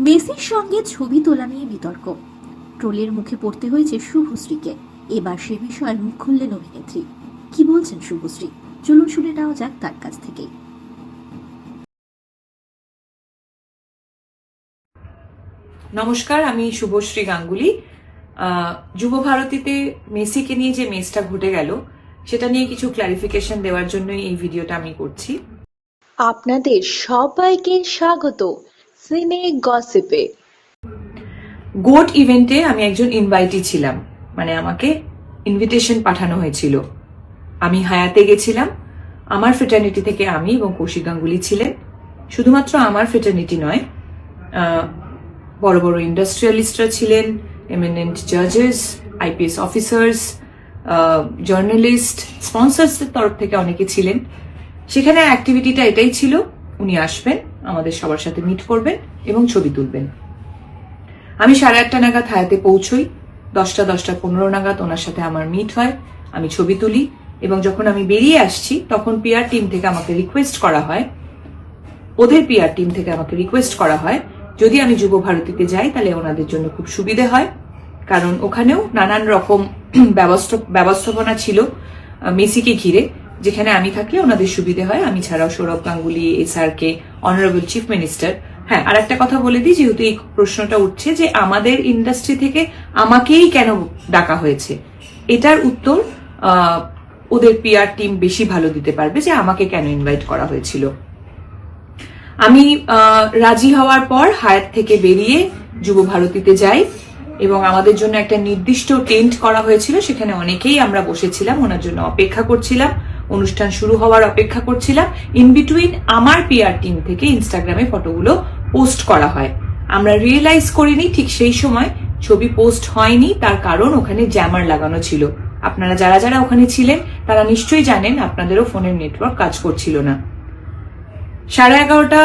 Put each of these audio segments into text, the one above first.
মেসির সঙ্গে ছবি তোলা নিয়ে বিতর্ক। ট্রোলের মুখে পড়তে হয়েছে শুভশ্রীকে। এবার সে বিষয়ে মুখ খুললেন অভিনেত্রী। কি বলছেন শুভশ্রী, চলুন শুনে নেওয়া যাক তার কাছ থেকেই। নমস্কার, আমি শুভশ্রী গাঙ্গুলি। যুব ভারতীতে মেসিকে নিয়ে যে মেসটা ঘটে গেল সেটা নিয়ে কিছু ক্লারিফিকেশন দেওয়ার জন্যই এই ভিডিওটা আমি করছি। আপনাদের সবাইকে স্বাগত সিনে গসিপে। গোট ইভেন্টে আমি একজন ইনভাইটি ছিলাম, মানে আমাকে ইনভিটেশন পাঠানো হয়েছিল। আমি হায়াতে গেছিলাম। আমার ফ্রেটার্নিটি থেকে আমি এবং কৌশিক গাঙ্গুলি ছিলেন। শুধুমাত্র আমার ফ্রেটার্নিটি নয়, বড় বড় ইন্ডাস্ট্রিয়ালিস্টরা ছিলেন, এমিনেন্ট জাজেস, আইপিএস অফিসার্স, জার্নালিস্ট, স্পন্সরসদের তরফ থেকে অনেকে ছিলেন। সেখানে অ্যাক্টিভিটিটা এটাই ছিল, উনি আসবেন, আমাদের সবার সাথে মিট করবেন এবং ছবি তুলবেন। আমি 8:30 নাগাদ হায়াতে পৌঁছই। 10:15 নাগাদ ওনার সাথে আমার মিট হয়, আমি ছবি তুলি এবং যখন আমি বেরিয়ে আসছি তখন পিআর টিম থেকে আমাকে রিকোয়েস্ট করা হয়, ওদের পিআর টিম থেকে আমাকে রিকোয়েস্ট করা হয় যদি আমি যুব ভারতীতে যাই তাহলে ওনাদের জন্য খুব সুবিধে হয়, কারণ ওখানেও নানান রকম ব্যবস্থাপনা ছিল মেসিকে ঘিরে। যেখানে আমি থাকলে ওনাদের সুবিধে হয়। আমি ছাড়াও Sourav Ganguly, SRK, honourable chief minister. হ্যাঁ, আর একটা কথা বলে দিই, যেহেতু এই প্রশ্নটা উঠছে যে আমাদের ইন্ডাস্ট্রি থেকে আমাকেই কেন ডাকা হয়েছে, এটার উত্তর ওদের পিআর টিম বেশি ভালো দিতে পারবে যে আমাকে কেন ইনভাইট করা হয়েছিল। আমি রাজি হওয়ার পর হায়াত থেকে বেরিয়ে যুব ভারতীতে যাই এবং আমাদের জন্য একটা নির্দিষ্ট টেন্ট করা হয়েছিল, সেখানে অনেকেই আমরা বসেছিলাম, ওনার জন্য অপেক্ষা করছিলাম, অনুষ্ঠান শুরু হওয়ার অপেক্ষা করছিলাম। ইন বিটুইন আমার পিআর টিম থেকে ইনস্টাগ্রামে ফটোগুলো পোস্ট করা হয়। আমরা রিয়েলাইজ করিনি ঠিক সেই সময় ছবি পোস্ট হয়নি, তার কারণ ওখানে জ্যামার লাগানো ছিল। আপনারা যারা যারা ওখানে ছিলেন তারা নিশ্চয়ই জানেন আপনাদেরও ফোনের নেটওয়ার্ক কাজ করছিল না। 11:30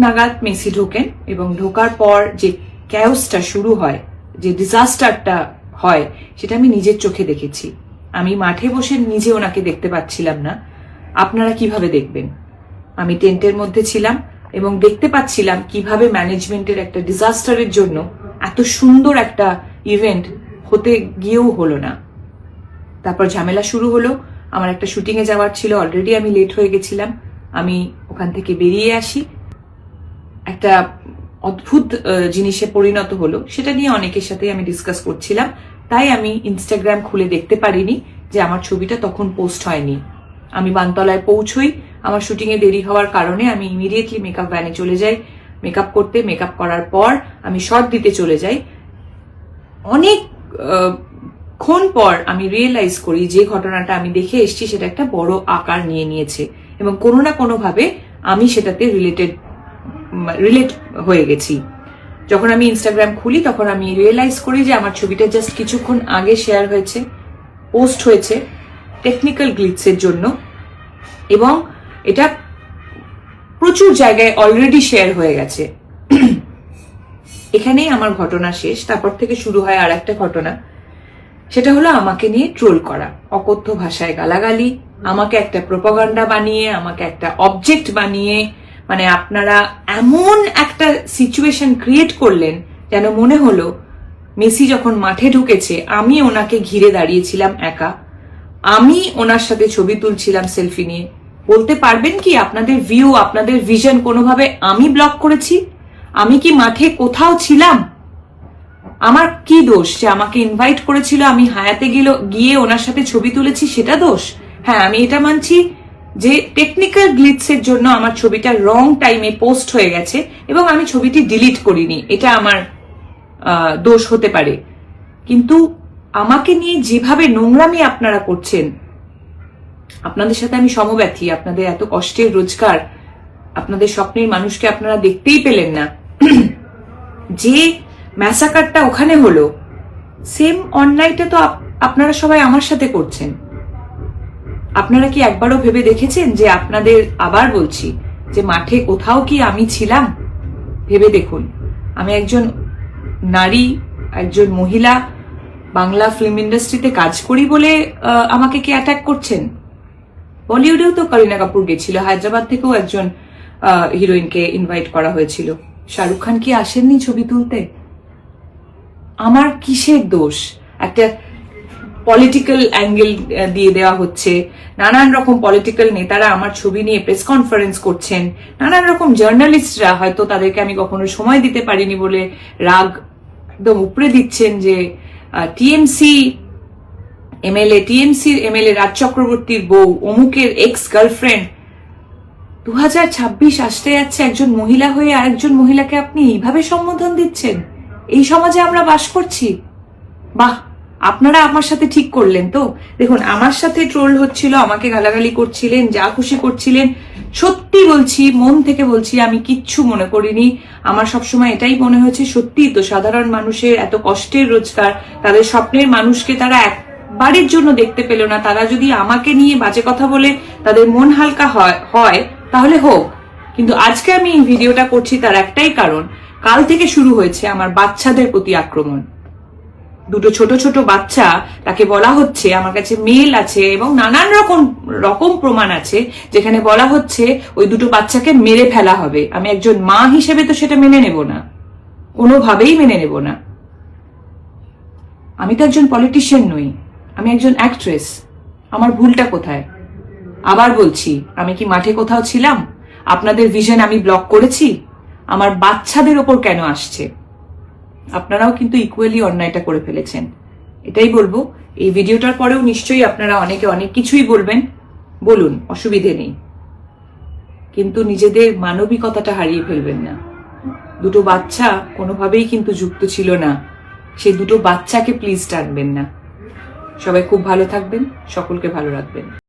নাগাদ মেসি ঢোকেন এবং ঢোকার পর যে ক্যাওসটা শুরু হয়, যে ডিজাস্টারটা হয়, সেটা আমি নিজের চোখে দেখেছি। আমি মাঠে বসে নিজে ওনাকে দেখতে পাচ্ছিলাম না। আপনারা কিভাবে দেখবেন? আমি টেন্টের মধ্যে ছিলাম এবং দেখতে পাচ্ছিলাম কিভাবে ম্যানেজমেন্টের একটা ডিজাস্টারের জন্য এত সুন্দর একটা ইভেন্ট হতে গিয়েও হলো না। তারপর ঝামেলা শুরু হলো। আমার একটা শুটিং এ যাওয়ার ছিল, অলরেডি আমি লেট হয়ে গেছিলাম। আমি ওখান থেকে বেরিয়ে আসি, একটা অদ্ভুত জিনিসে পরিণত হলো। সেটা নিয়ে অনেকের সাথে আমি ডিসকাস করছিলাম, তাই আমি ইনস্টাগ্রাম খুলে দেখতে পারিনি যে আমার ছবিটা তখন পোস্ট হয়নি। আমি বানতলায় পৌঁছই। আমার শুটিং এ দেরি হওয়ার কারণে আমি ইমিডিয়েটলি মেকআপ ভ্যানে চলে যাই মেকআপ করতে। মেকআপ করার পর আমি শর্ট দিতে চলে যাই। অনেক ক্ষণ পর আমি রিয়েলাইজ করি যে ঘটনাটা আমি দেখে এসেছি সেটা একটা বড় আকার নিয়ে নিয়েছে এবং কোনো না কোনো ভাবে আমি সেটাতে রিলেট হয়ে গেছি। যখন আমি ইনস্টাগ্রাম খুলি তখন আমি রিয়েলাইজ করি যে আমার ছবিটা জাস্ট কিছুক্ষণ আগে শেয়ার হয়েছে, পোস্ট হয়েছে টেকনিক্যাল গ্লিচের জন্য, এবং এটা প্রচুর জায়গায় অলরেডি শেয়ার হয়ে গেছে। এখানেই আমার ঘটনা শেষ। তারপর থেকে শুরু হয় আর একটা ঘটনা। সেটা হলো আমাকে নিয়ে ট্রোল করা, অকথ্য ভাষায় গালাগালি, আমাকে একটা প্রোপাগান্ডা বানিয়ে, আমাকে একটা অবজেক্ট বানিয়ে, মানে আপনারা এমন একটা সিচুয়েশন ক্রিয়েট করলেন যেন মনে হলো মেসি যখন মাঠে ঢুকেছে আমি ওনাকে ঘিরে দাঁড়িয়েছিলাম একা, আমি ওনার সাথে ছবি তুলছিলাম সেলফি নিয়ে। বলতে পারবেন কি আপনাদের ভিউ, আপনাদের ভিশন কোনোভাবে আমি ব্লক করেছি? আমি কি মাঠে কোথাও ছিলাম? আমার কি দোষ যে আমাকে ইনভাইট করেছিল, আমি হায়াতে গিয়ে ওনার সাথে ছবি তুলেছি, সেটা দোষ? হ্যাঁ, আমি এটা মানছি যে টেকনিক্যাল গ্লিচের জন্য আমার ছবিটা রং টাইমে পোস্ট হয়ে গেছে এবং আমি ছবিটি ডিলিট করিনি, এটা আমার দোষ হতে পারে। কিন্তু আমাকে নিয়ে যেভাবে নোংরামি আপনারা করছেন, আপনাদের সাথে আমি সমব্যথী। আপনাদের এত কষ্টের রোজগার, আপনাদের স্বপ্নের মানুষকে আপনারা দেখতেই পেলেন না। যে ম্যাসাকারটা ওখানে হলো, সেম অন্যায়টা তো আপনারা সবাই আমার সাথে করছেন। আপনারা কি একবারও ভেবে দেখেছেন যে আপনাদের, আবার বলছি, যে মাঠে কোথাও কি আমি ছিলাম? ভেবে দেখুন। আমি একজন নারী, একজন মহিলা, বাংলা ফিল্ম ইন্ডাস্ট্রিতে কাজ করি বলে আমাকে কি অ্যাটাক করছেন? বলিউডেও তো করিনা কাপুর গেছিল, হায়দ্রাবাদ থেকেও একজন হিরোইনকে ইনভাইট করা হয়েছিল। শাহরুখ খান কি আসেননি ছবি তুলতে? আমার কিসের দোষ? একটা পলিটিক্যাল অ্যাঙ্গেল দিয়ে দেওয়া হচ্ছে, নানান রকম পলিটিক্যাল নেতারা আমার ছবি নিয়ে প্রেস কনফারেন্স করছেন, নানান রকম জার্নালিস্টরা হয়তো তাদেরকে আমি কখনো সময় দিতে পারিনি বলে রাগ একদম উপরে দিচ্ছেন যে টিএমসি এমএলএ রাজ চক্রবর্তীর বউ অমুকের এক্স গার্লফ্রেন্ড। 2026 আসতে যাচ্ছে, একজন মহিলা হয়ে আরেকজন মহিলাকে আপনি এইভাবে সম্বোধন দিচ্ছেন? এই সমাজে আমরা বাস করছি? বাহ, আপনারা আমার সাথে ঠিক করলেন তো। দেখুন, আমার সাথে ট্রোল হচ্ছিল, আমাকে গালাগালি করছিলেন, যা খুশি করছিলেন, সত্যি বলছি, মন থেকে বলছি, আমি কিচ্ছু মনে করিনি। আমার সবসময় এটাই মনে হয়েছে, সত্যি তো সাধারণ মানুষের এত কষ্টের রোজগার, তাদের স্বপ্নের মানুষকে তারা একবারের জন্য দেখতে পেল না, তারা যদি আমাকে নিয়ে বাজে কথা বলে তাদের মন হালকা হয় তাহলে হোক। কিন্তু আজকে আমি এই ভিডিওটা করছি তার একটাই কারণ, কাল থেকে শুরু হয়েছে আমার বাচ্চাদের প্রতি আক্রমণ। দুটো ছোট ছোট বাচ্চা, তাকে বলা হচ্ছে, আমার কাছে মেল আছে এবং নানান রকম প্রমাণ আছে যেখানে বলা হচ্ছে ওই দুটো বাচ্চাকে মেরে ফেলা হবে। আমি একজন মা হিসেবে তো সেটা মেনে নেব না, কোনোভাবেই মেনে নেব না। আমি তো একজন পলিটিশিয়ান নই, আমি একজন অ্যাক্ট্রেস। আমার ভুলটা কোথায়? আবার বলছি, আমি কি মাঠে কোথাও ছিলাম? আপনাদের ভিশন আমি ব্লক করেছি? আমার বাচ্চাদের ওপর কেন আসছে? আপনারাও কিন্তু ইকুয়ালি অন্যায়টা করে ফেলেছেন, এটাই বলবো। এই ভিডিওটার পরেও নিশ্চয়ই আপনারা অনেকে অনেক কিছুই বলবেন, বলুন, অসুবিধে নেই, কিন্তু নিজেদের মানবিকতাটা হারিয়ে ফেলবেন না। দুটো বাচ্চা কোনোভাবেই কিন্তু যুক্ত ছিল না, সেই দুটো বাচ্চাকে প্লিজ টানবেন না। সবাই খুব ভালো থাকবেন, সকলকে ভালো রাখবেন।